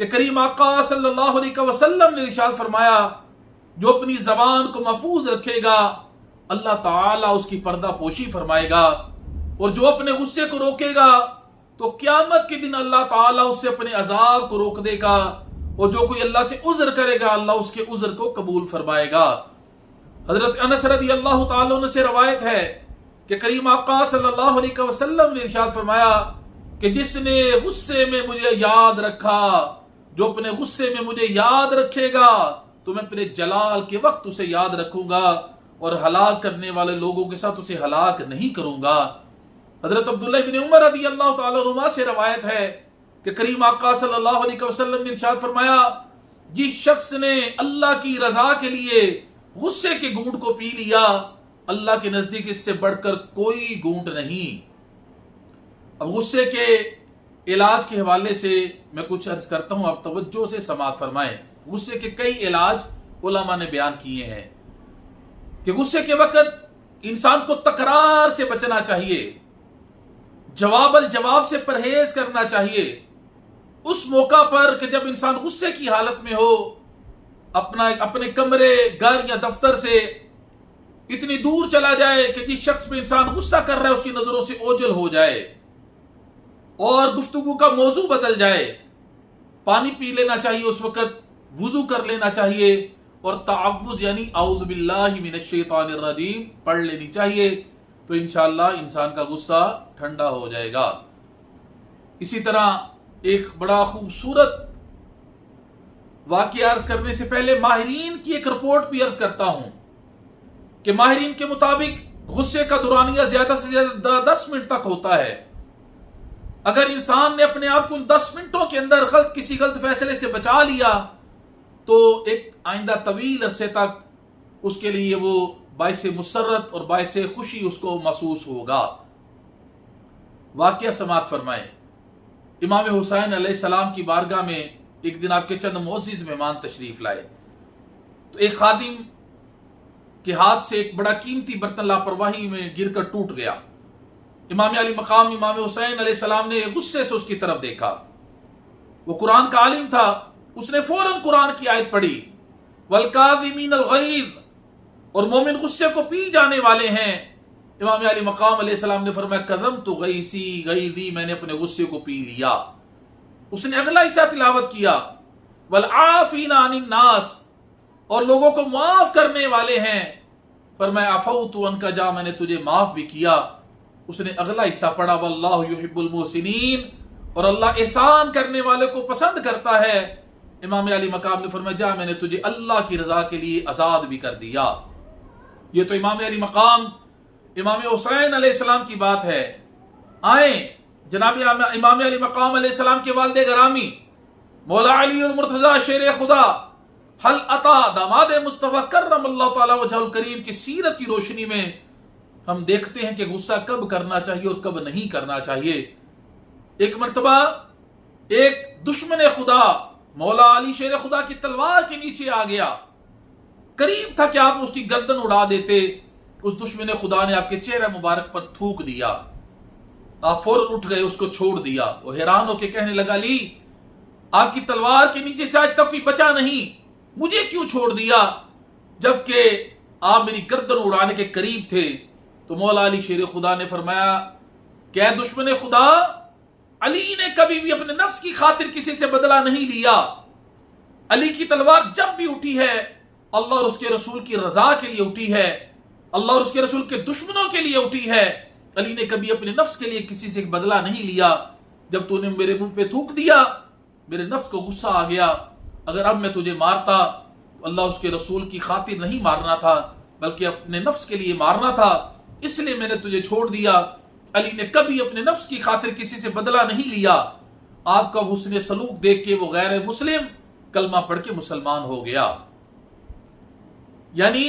کہ کریم آقا صلی اللہ علیہ وسلم نے ارشاد فرمایا جو اپنی زبان کو محفوظ رکھے گا اللہ تعالیٰ اس کی پردہ پوشی فرمائے گا، اور جو اپنے غصے کو روکے گا تو قیامت کے دن اللہ تعالیٰ اس سے اپنے عذاب کو روک دے گا، اور جو کوئی اللہ سے عذر کرے گا اللہ اس کے عذر کو قبول فرمائے گا۔ حضرت انس رضی اللہ تعالیٰ عنہ سے روایت ہے کہ کریم آقا صلی اللہ علیہ وسلم نے ارشاد فرمایا کہ جس نے غصے میں مجھے یاد رکھا، جو اپنے غصے میں مجھے یاد رکھے گا تو میں اپنے جلال کے وقت اسے یاد رکھوں گا اور ہلاک کرنے والے لوگوں کے ساتھ اسے ہلاک نہیں کروں گا۔ حضرت عبداللہ بن عمر رضی اللہ تعالیٰ عنہ سے روایت ہے کہ کریم آقا صلی اللہ علیہ وسلم نے ارشاد فرمایا جس شخص نے اللہ کی رضا کے لیے غصے کے گھونٹ کو پی لیا اللہ کے نزدیک اس سے بڑھ کر کوئی گھونٹ نہیں۔ اب غصے کے علاج کے حوالے سے میں کچھ عرض کرتا ہوں، آپ توجہ سے سماعت فرمائیں۔ غصے کے کئی علاج علماء نے بیان کیے ہیں کہ غصے کے وقت انسان کو تکرار سے بچنا چاہیے، جواب الجواب سے پرہیز کرنا چاہیے۔ اس موقع پر کہ جب انسان غصے کی حالت میں ہو اپنے کمرے، گھر یا دفتر سے اتنی دور چلا جائے کہ جس شخص پہ انسان غصہ کر رہا ہے اس کی نظروں سے اوجھل ہو جائے اور گفتگو کا موضوع بدل جائے۔ پانی پی لینا چاہیے، اس وقت وضو کر لینا چاہیے اور تعوذ یعنی اعوذ باللہ من الشیطان الرجیم پڑھ لینی چاہیے، تو انشاءاللہ انسان کا غصہ ٹھنڈا ہو جائے گا۔ اسی طرح ایک بڑا خوبصورت واقعہ عرض کرنے سے پہلے ماہرین کی ایک رپورٹ بھی عرض کرتا ہوں کہ ماہرین کے مطابق غصے کا دورانیہ زیادہ سے زیادہ 10 منٹ تک ہوتا ہے۔ اگر انسان نے اپنے آپ کو 10 منٹوں کے اندر کسی غلط فیصلے سے بچا لیا تو ایک آئندہ طویل عرصے تک اس کے لیے وہ باعث مسرت اور باعث خوشی اس کو محسوس ہوگا۔ واقعہ سماعت فرمائیں۔ امام حسین علیہ السلام کی بارگاہ میں ایک دن آپ کے چند معزز مہمان تشریف لائے تو ایک خادم کے ہاتھ سے ایک بڑا قیمتی برتن لاپرواہی میں گر کر ٹوٹ گیا۔ امام علی مقام امام حسین علیہ السلام نے غصے سے اس کی طرف دیکھا۔ وہ قرآن کا عالم تھا، اس نے فوراً قرآن کی آیت پڑھی والکاظمین الغیظ، اور مومن غصے کو پی جانے والے ہیں۔ امام علی مقام علیہ السلام نے فرمایا کظمت غیظی، میں نے اپنے غصے کو پی لیا۔ اس نے اگلا حصہ تلاوت کیا والعافین عن الناس، اور لوگوں کو معاف کرنے والے ہیں۔ فرمایا عفوت عنک، جا میں نے تجھے معاف بھی کیا۔ اس نے اگلا حصہ پڑھا واللہ یحب المحسنین، اور اللہ احسان کرنے والے کو پسند کرتا ہے۔ امام علی مقام نے فرمایا جا میں نے تجھے اللہ کی رضا کے لیے آزاد بھی کر دیا۔ یہ تو امام علی مقام امام حسین علیہ السلام کی بات ہے۔ آئیں جناب امام علی مقام علیہ السلام کے والد گرامی مولا علی المرتضی شیر خدا حل عطا داماد مصطفیٰ کرم اللہ تعالی وجہ الکریم کی سیرت کی روشنی میں ہم دیکھتے ہیں کہ غصہ کب کرنا چاہیے اور کب نہیں کرنا چاہیے۔ ایک مرتبہ ایک دشمن خدا مولا علی شیر خدا کی تلوار کے نیچے آ گیا، قریب تھا کہ آپ اس کی گردن اڑا دیتے۔ اس دشمن خدا نے آپ کے چہرہ مبارک پر تھوک دیا، آپ فوراً اٹھ گئے، اس کو چھوڑ دیا۔ وہ حیران ہو کے کہنے لگا علی آپ کی تلوار کے نیچے سے آج تک کوئی بچا نہیں، مجھے کیوں چھوڑ دیا جبکہ آپ میری گردن اڑانے کے قریب تھے؟ تو مولا علی شیر خدا نے فرمایا کہ اے دشمن خدا، علی نے کبھی بھی اپنے نفس کی خاطر کسی سے بدلہ نہیں لیا۔ علی کی تلوار جب بھی اٹھی ہے اللہ اور اس کے رسول کی رضا کے لیے اٹھی ہے، اللہ اور اس کے رسول کے دشمنوں کے لیے اٹھی ہے۔ علی نے کبھی اپنے نفس کے لیے کسی سے بدلہ نہیں لیا۔ جب تو نے میرے منہ پہ تھوک دیا میرے نفس کو غصہ آ گیا، اگر اب میں تجھے مارتا تو اللہ اس کے رسول کی خاطر نہیں مارنا تھا بلکہ اپنے نفس کے لیے مارنا تھا، اس لیے میں نے تجھے چھوڑ دیا۔ علی نے کبھی اپنے نفس کی خاطر کسی سے بدلہ نہیں لیا۔ آپ کا حسن سلوک دیکھ کے وہ غیر مسلم کلمہ پڑھ کے مسلمان ہو گیا۔ یعنی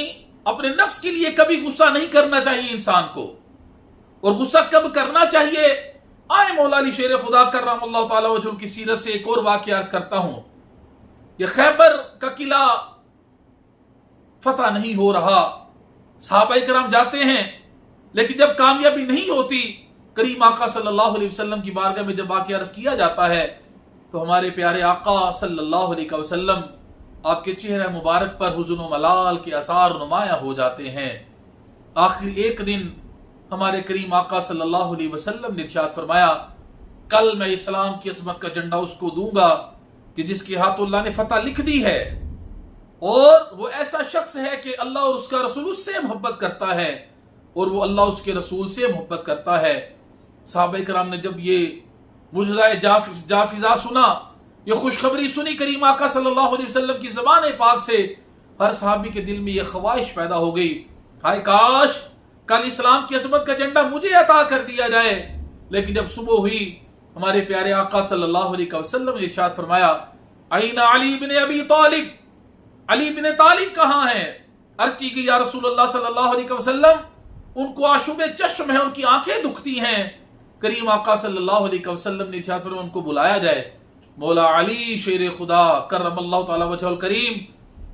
اپنے نفس کے لیے کبھی غصہ نہیں کرنا چاہیے انسان کو۔ اور غصہ کب کرنا چاہیے؟ آئے مولا علی شیر خدا کرم اللہ تعالی وجہ کی سیرت سے ایک اور واقعہ عرض کرتا ہوں کہ خیبر کا قلعہ فتح نہیں ہو رہا، صحابہ کرام جاتے ہیں لیکن جب کامیابی نہیں ہوتی کریم آقا صلی اللہ علیہ وسلم کی بارگاہ میں جب واقعہ عرض کیا جاتا ہے تو ہمارے پیارے آقا صلی اللہ علیہ وسلم آپ کے چہرہ مبارک پر حزن و ملال کے آثار نمایاں ہو جاتے ہیں۔ آخر ایک دن ہمارے کریم آقا صلی اللہ علیہ وسلم نے ارشاد فرمایا، کل میں اسلام کی عظمت کا جھنڈا اس کو دوں گا کہ جس کے ہاتھ اللہ نے فتح لکھ دی ہے، اور وہ ایسا شخص ہے کہ اللہ اور اس کا رسول اس سے محبت کرتا ہے اور وہ اللہ اس کے رسول سے محبت کرتا ہے۔ صحابہ کرام نے جب یہ مجزہ جافزہ سنا، یہ خوشخبری سنی کریم آقا صلی اللہ علیہ وسلم کی زبان پاک سے، ہر صحابی کے دل میں یہ خواہش پیدا ہو گئی، ہائے کاش کل اسلام کی عظمت کا جھنڈا مجھے عطا کر دیا جائے۔ لیکن جب صبح ہوئی، ہمارے پیارے آقا صلی اللہ علیہ وسلم نے ارشاد فرمایا، این علی بن ابی طالب، علی بن طالب کہاں ہیں؟ عرض کی گئی، یا رسول اللہ صلی اللہ علیہ وسلم ان کو آشوب چشم ہے، ان کی آنکھیں دکھتی ہیں۔ کریم آقا صلی اللہ علیہ وسلم نے ارشاد فرمایا ان کو بلایا جائے۔ مولا علی شیر خدا کرم اللہ تعالی وجہ الکریم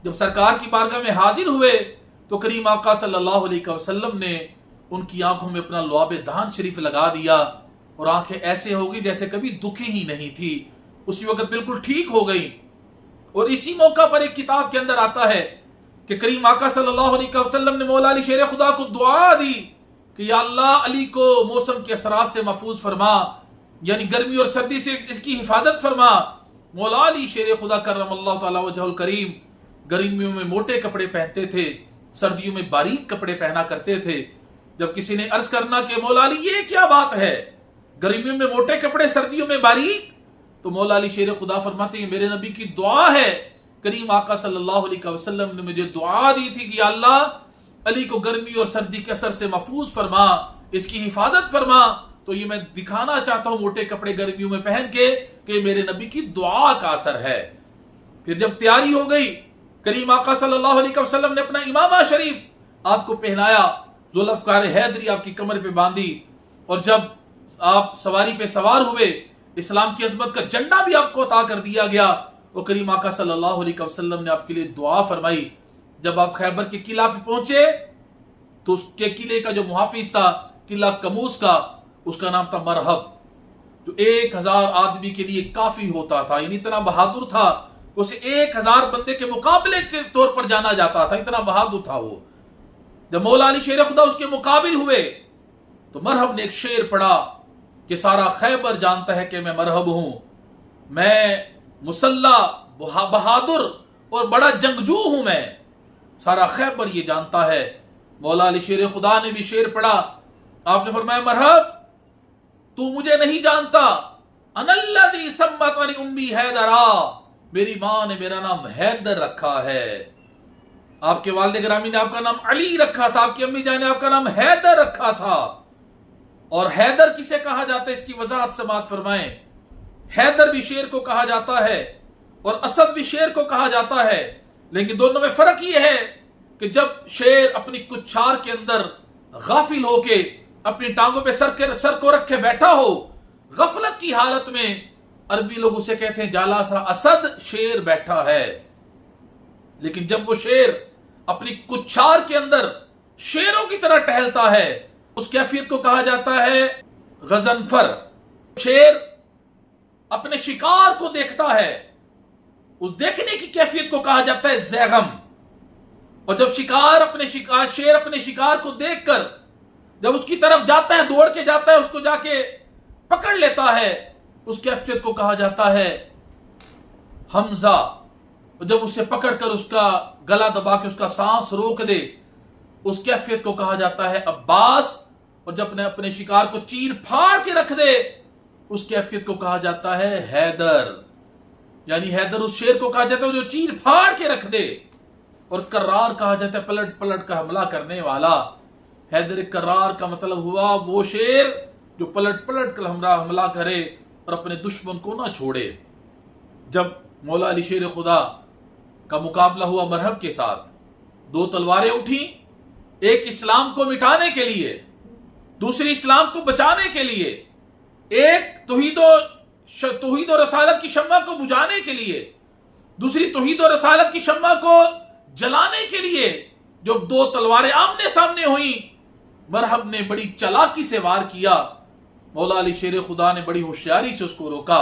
جب سرکار کی بارگاہ میں حاضر ہوئے تو کریم آقا صلی اللہ علیہ وسلم نے ان کی آنکھوں میں اپنا لعاب دہان شریف لگا دیا اور آنکھیں ایسے ہو گئی جیسے کبھی دکھی ہی نہیں تھی، اسی وقت بالکل ٹھیک ہو گئی۔ اور اسی موقع پر ایک کتاب کے اندر آتا ہے کہ کریم آقا صلی اللہ علیہ وسلم نے مولا علی شیر خدا کو دعا دی کہ یا اللہ علی کو موسم کے اثرات سے محفوظ فرما، یعنی گرمی اور سردی سے اس کی حفاظت فرما۔ مولا علی شیر خدا کرم اللہ تعالی وجہ الکریم گرمیوں میں موٹے کپڑے پہنتے تھے، سردیوں میں باریک کپڑے پہنا کرتے تھے۔ جب کسی نے عرض کرنا کہ مولا علی یہ کیا بات ہے، گرمیوں میں موٹے کپڑے سردیوں میں باریک، تو مولا علی شیر خدا فرماتے ہیں میرے نبی کی دعا ہے، کریم آقا صلی اللہ علیہ وسلم نے مجھے دعا دی تھی کہ یا اللہ علی کو گرمی اور سردی کے اثر سے محفوظ فرما، اس کی حفاظت فرما۔ تو یہ میں دکھانا چاہتا ہوں موٹے کپڑے گرمیوں میں پہن کے کہ میرے نبی کی دعا کا اثر ہے۔ پھر جب تیاری ہو گئی، کریم آقا صلی اللہ علیہ وسلم نے اپنا امامہ شریف آپ کو پہنایا، ذوالفقار حیدری آپ کی کمر پہ باندھی، اور جب آپ سواری پہ سوار ہوئے، اسلام کی عظمت کا جھنڈا بھی آپ کو عطا کر دیا گیا، اور کریم آقا صلی اللہ علیہ وسلم نے آپ کے لیے دعا فرمائی۔ جب آپ خیبر کے قلعہ پہ پہنچے تو اس کے قلعے کا جو محافظ تھا، قلعہ کموس کا، اس کا نام تھا مرحب، جو 1000 آدمی کے لیے کافی ہوتا تھا، یعنی اتنا بہادر تھا کہ اسے 1000 بندے کے مقابلے کے طور پر جانا جاتا تھا، اتنا بہادر تھا وہ۔ جب مولا علی شیر خدا اس کے مقابل ہوئے تو مرحب نے ایک شعر پڑھا کہ سارا خیبر جانتا ہے کہ میں مرحب ہوں، میں مسلح بہادر اور بڑا جنگجو ہوں، میں سارا خیبر یہ جانتا ہے۔ مولا علی شیر خدا نے بھی شعر پڑھا، آپ نے فرمایا مرحب تو مجھے نہیں جانتا، انا الذی سمتنی امی حیدرا، میری ماں نے میرا نام حیدر رکھا ہے۔ آپ کے والد گرامی نے آپ کا نام علی رکھا تھا، آپ کی امی جان نے آپ کا نام حیدر رکھا تھا۔ اور حیدر کسے کہا جاتا ہے اس کی وضاحت سماعت فرمائیں۔ حیدر بھی شیر کو کہا جاتا ہے اور اسد بھی شیر کو کہا جاتا ہے، لیکن دونوں میں فرق یہ ہے کہ جب شیر اپنی کچھار کے اندر غافل ہو کے اپنی ٹانگوں پہ سر کو رکھ کے بیٹھا ہو غفلت کی حالت میں، عربی لوگ اسے کہتے ہیں جالا سا اسد، شیر بیٹھا ہے۔ لیکن جب وہ شیر اپنی کچھار کے اندر شیروں کی طرح ٹہلتا ہے، اس کیفیت کو کہا جاتا ہے غضنفر۔ شیر اپنے شکار کو دیکھتا ہے، اس دیکھنے کی کیفیت کو کہا جاتا ہے زیغم۔ اور جب شیر اپنے شکار کو دیکھ کر جب اس کی طرف جاتا ہے، دوڑ کے جاتا ہے، اس کو جا کے پکڑ لیتا ہے، اس کیفیت کو کہا جاتا ہے حمزہ۔ اور جب اسے پکڑ کر اس کا گلا دبا کے اس کا سانس روک دے، اس کیفیت کو کہا جاتا ہے عباس۔ اور جب اپنے شکار کو چیر پھاڑ کے رکھ دے، اس کیفیت کو کہا جاتا ہے حیدر۔ یعنی حیدر اس شیر کو کہا جاتا ہے جو چیر پھاڑ کے رکھ دے۔ اور کرار کہا جاتا ہے پلٹ پلٹ کا حملہ کرنے والا۔ حیدر کرار کا مطلب ہوا وہ شیر جو پلٹ پلٹ کر حملہ کرے اور اپنے دشمن کو نہ چھوڑے۔ جب مولا علی شیر خدا کا مقابلہ ہوا مرحب کے ساتھ، 2 تلواریں اٹھیں، ایک اسلام کو مٹانے کے لیے، دوسری اسلام کو بچانے کے لیے، ایک توحید و رسالت کی شمع کو بجھانے کے لیے، دوسری توحید و رسالت کی شمع کو جلانے کے لیے۔ جب 2 تلواریں آمنے سامنے ہوئیں، مرحب نے بڑی چالاکی سے وار کیا، مولا علی شیر خدا نے بڑی ہوشیاری سے اس کو روکا۔